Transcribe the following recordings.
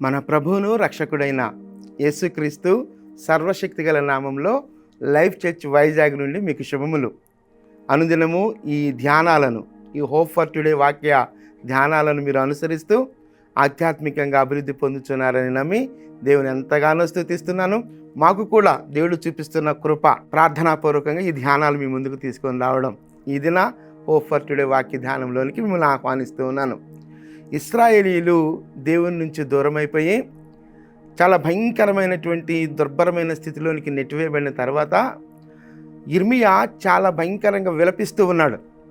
మన ప్రభువును రక్షకుడైన యేసుక్రీస్తు సర్వశక్తిగల నామంలో లైఫ్ చర్చ్ వైజాగ్ నుండి మీకు శుభములు. అనుదినము ఈ ధ్యానాలను, ఈ హోప్ ఫర్ టుడే వాక్య ధ్యానాలను మీరు అనుసరిస్తూ ఆధ్యాత్మికంగా అభివృద్ధి పొందుతున్నారని నమ్మి దేవుని ఎంతగానో స్తుతిస్తున్నాను. మాకు కూడా దేవుడు చూపిస్తున్న కృప, ప్రార్థనాపూర్వకంగా ఈ ధ్యానాలు మీ ముందుకు తీసుకొని రావడం, ఈ దిన హోప్ ఫర్ టుడే వాక్య ధ్యానంలోనికి మిమ్మల్ని ఆహ్వానిస్తూ ఉన్నాను. ఇశ్రాయేలీలు దేవుని నుంచి దూరమైపోయి చాలా భయంకరమైనటువంటి దుర్భరమైన స్థితిలోనికి నెట్టివేయబడిన తర్వాత యిర్మీయా చాలా భయంకరంగా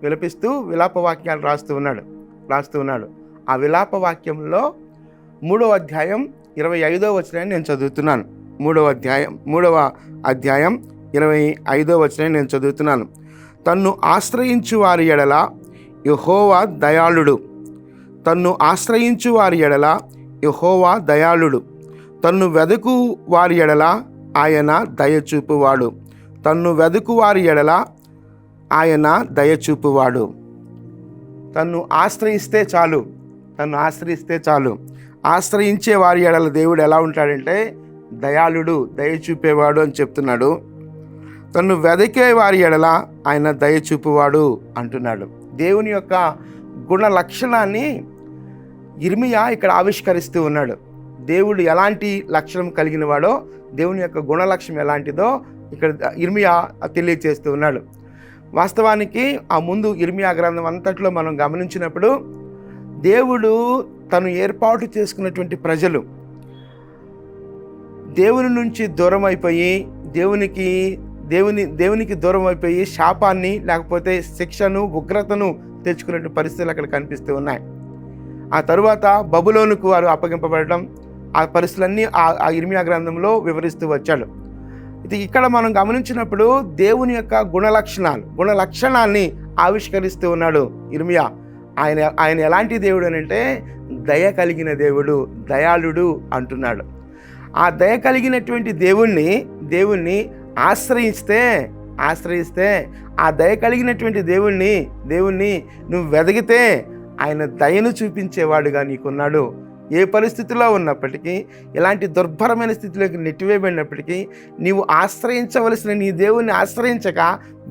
విలపిస్తూ విలాపవాక్యాలు రాస్తూ ఉన్నాడు. ఆ విలాపవాక్యంలో 3వ అధ్యాయం 25వ వచనాన్ని నేను చదువుతున్నాను. 3వ అధ్యాయం 25వ వచనాన్ని నేను చదువుతున్నాను. తన్ను ఆశ్రయించు వారి ఎడల యెహోవా దయాళుడు. తన్ను ఆశ్రయించు వారి ఎడల యెహోవా దయాళుడు. తన్ను వెదుకు వారి ఎడల ఆయన దయచూపువాడు. తన్ను వెదుకు వారి ఎడల ఆయన దయచూపువాడు. తన్ను ఆశ్రయిస్తే చాలు. ఆశ్రయించే వారి ఎడల దేవుడు ఎలా ఉంటాడంటే దయాళుడు, దయచూపేవాడు అని చెప్తున్నాడు. తన్ను వెదకే వారి ఎడల ఆయన దయచూపువాడు అంటున్నాడు. దేవుని యొక్క గుణ లక్షణాన్ని యిర్మీయా ఇక్కడ ఆవిష్కరిస్తూ ఉన్నాడు. దేవుడు ఎలాంటి లక్షణం కలిగిన వాడో, దేవుని యొక్క గుణ లక్షణం ఎలాంటిదో ఇక్కడ యిర్మీయా తెలియజేస్తూ ఉన్నాడు. వాస్తవానికి ఆ ముందు యిర్మీయా గ్రంథం అంతట్లో మనం గమనించినప్పుడు దేవుడు తను ఏర్పాటు చేసుకున్నటువంటి ప్రజలు దేవుని నుంచి దూరం అయిపోయి దేవునికి దూరం అయిపోయి శాపాన్ని, లేకపోతే శిక్షను, ఉగ్రతను తెచ్చుకునే పరిస్థితులు అక్కడ కనిపిస్తూ ఉన్నాయి. ఆ తరువాత బబులోనుకు వారు అప్పగింపబడడం, ఆ పరిస్థితులన్నీ ఆ యిర్మీయా గ్రంథంలో వివరిస్తూ వచ్చాడు. ఇది ఇక్కడ మనం గమనించినప్పుడు దేవుని యొక్క గుణ లక్షణాన్ని ఆవిష్కరిస్తూ ఉన్నాడు యిర్మీయా. ఆయన ఎలాంటి దేవుడు అని అంటే దయ కలిగిన దేవుడు, దయాళుడు అంటున్నాడు. ఆ దయ కలిగినటువంటి దేవుణ్ణి ఆశ్రయిస్తే ఆ దయ కలిగినటువంటి దేవుణ్ణి నువ్వు వెదిగితే ఆయన దయను చూపించేవాడుగా నీకున్నాడు. ఏ పరిస్థితిలో ఉన్నప్పటికీ, ఎలాంటి దుర్భరమైన స్థితిలోకి నెట్టివేయబడినప్పటికీ నీవు ఆశ్రయించవలసిన నీ దేవుణ్ణి ఆశ్రయించక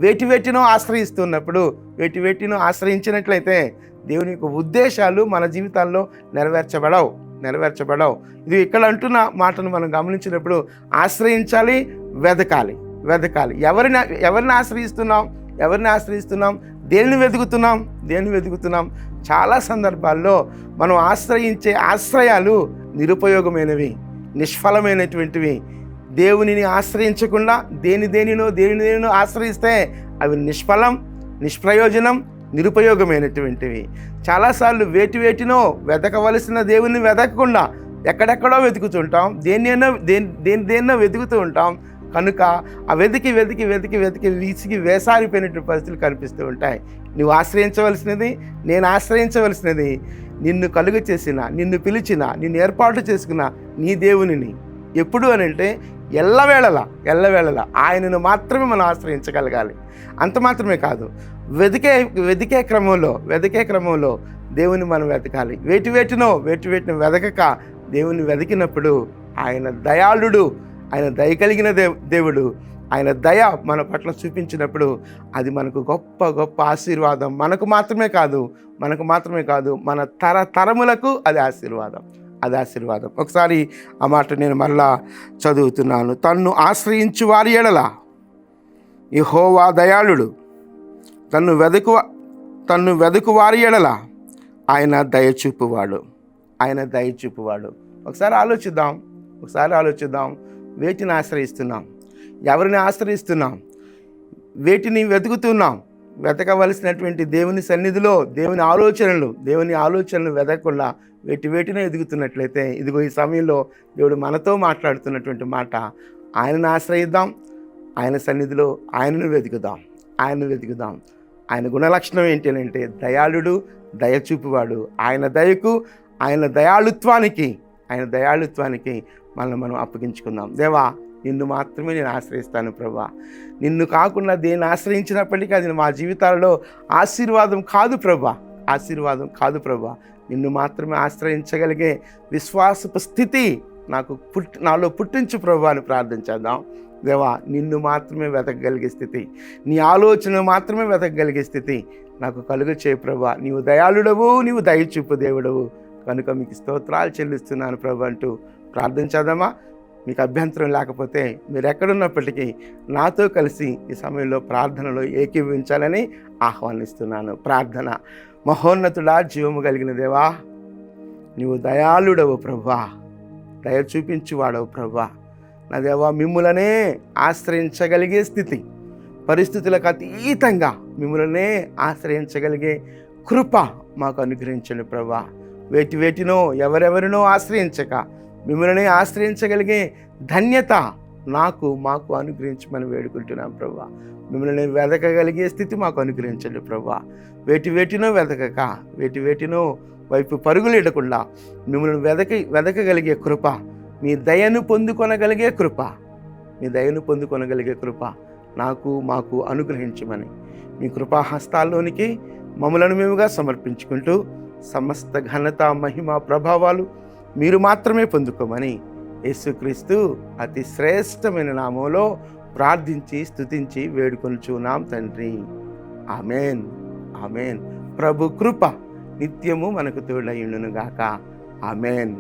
వేటినో ఆశ్రయిస్తున్నప్పుడు, వేటినో ఆశ్రయించినట్లయితే దేవుని యొక్క ఉద్దేశాలు మన జీవితాల్లో నెరవేర్చబడవు. ఇది ఇక్కడ అంటున్న మాటను మనం గమనించినప్పుడు ఆశ్రయించాలి, వెదకాలి. ఎవరిని ఆశ్రయిస్తున్నాం? దేన్ని వెతుకుతున్నాం? చాలా సందర్భాల్లో మనం ఆశ్రయించే ఆశ్రయాలు నిరుపయోగమైనవి, నిష్ఫలమైనటువంటివి. దేవునిని ఆశ్రయించకుండా దేనినో ఆశ్రయిస్తే అవి నిష్ప్రయోజనం, నిరుపయోగమైనటువంటివి. చాలాసార్లు వేటినో వెతకవలసిన దేవుని వెతకకుండా ఎక్కడెక్కడో వెతుకుతుంటాం, దేన్నో వెతుకుతూ ఉంటాం. కనుక ఆ వెతికి విసిగి వేసారిపోయినటువంటి పరిస్థితులు కనిపిస్తూ ఉంటాయి. నువ్వు ఆశ్రయించవలసినది, నేను ఆశ్రయించవలసినది నిన్ను కలుగ చేసిన, నిన్ను పిలిచిన, నిన్ను ఏర్పాటు చేసుకున్న నీ దేవునిని. ఎప్పుడు అని అంటే ఎల్లవేళలా ఆయనను మాత్రమే మనం ఆశ్రయించగలగాలి. అంత మాత్రమే కాదు, వెతికే క్రమంలో దేవుని మనం వెతకాలి. వేటినో వెతకక దేవుని వెతికినప్పుడు ఆయన దయాళుడు, ఆయన దయ కలిగిన దేవుడు. ఆయన దయ మన పట్ల చూపించినప్పుడు అది మనకు గొప్ప ఆశీర్వాదం. మనకు మాత్రమే కాదు మన తరములకు అది ఆశీర్వాదం. ఒకసారి ఆ మాట నేను మళ్ళా చదువుతున్నాను. తన్ను ఆశ్రయించు వారి ఎడల యెహోవా దయాళుడు. తన్ను వెదుకు వారి ఎడల ఆయన దయచూపువాడు. ఒకసారి ఆలోచిద్దాం. వేటిని ఆశ్రయిస్తున్నాం? ఎవరిని ఆశ్రయిస్తున్నాం? వేటిని వెతుకుతున్నాం? వెతకవలసినటువంటి దేవుని సన్నిధిలో దేవుని ఆలోచనలు వెతకకుండా వేటినో ఎదుగుతున్నట్లయితే, ఇదిగో ఈ సమయంలో దేవుడు మనతో మాట్లాడుతున్నటువంటి మాట, ఆయనను ఆశ్రయిద్దాం, ఆయన సన్నిధిలో ఆయనను వెతుకుదాం. ఆయన గుణలక్షణం ఏంటి అంటే దయాళుడు, దయచూపువాడు. ఆయన దయాళుత్వానికి మనల్ని మనం అప్పగించుకుందాం. దేవా, నిన్ను మాత్రమే నేను ఆశ్రయిస్తాను ప్రభువా. నిన్ను కాకుండా దేన్ని ఆశ్రయించినప్పటికీ అది మా జీవితాలలో ఆశీర్వాదం కాదు ప్రభువా. నిన్ను మాత్రమే ఆశ్రయించగలిగే విశ్వాసపు స్థితి నాలో పుట్టించు ప్రభు అని ప్రార్థన చేద్దాం. దేవా, నిన్ను మాత్రమే వెతకగలిగే స్థితి, నీ ఆలోచన మాత్రమే వెతకగలిగే స్థితి నాకు కలుగు చేయి ప్రభా. నీవు దయాళుడవు, నీవు దయచూపు దేవుడవు కనుక మీకు స్తోత్రాలు చెల్లిస్తున్నాను ప్రభు అంటూ ప్రార్థన చేద్దామా? మీకు అభ్యంతరం లేకపోతే మీరు ఎక్కడున్నప్పటికీ నాతో కలిసి ఈ సమయంలో ప్రార్థనలో ఏకీభవించాలని ఆహ్వానిస్తున్నాను. ప్రార్థన. మహోన్నతుడా, జీవము కలిగిన దేవా, నీవు దయాళుడవు ప్రభా, దయ చూపించువాడవు ప్రభా. నా దేవా, మిమ్ములనే ఆశ్రయించగలిగే స్థితి, పరిస్థితులకు అతీతంగా మిమ్ములనే ఆశ్రయించగలిగే కృప మాకు అనుగ్రహించండి ప్రభా. వేటినో ఎవరెవరినో ఆశ్రయించక మిమ్మల్ని ఆశ్రయించగలిగే ధన్యత మాకు అనుగ్రహించమని వేడుకుంటున్నాం ప్రభా. మిమ్మల్ని వెతకగలిగే స్థితి మాకు అనుగ్రహించండి ప్రభా. వేటినో వెతకక వేటినో వైపు పరుగులేడకుండా మిమ్మల్ని వెతకగలిగే కృప, మీ దయను పొందుకొనగలిగే కృప మాకు అనుగ్రహించమని మీ కృపా హస్తాల్లోనికి మమ్మలను మేముగా సమర్పించుకుంటూ సమస్త ఘనత, మహిమ, ప్రభావాలు మీరు మాత్రమే పొందుకోమని యేసుక్రీస్తు అతి శ్రేష్టమైన నామంలో ప్రార్థించి స్తుతించి వేడుకొనుచున్నాం తండ్రి. Amen, amen. ప్రభు కృప నిత్యము మనకు తోడయుండును గాక. ఆమెన్.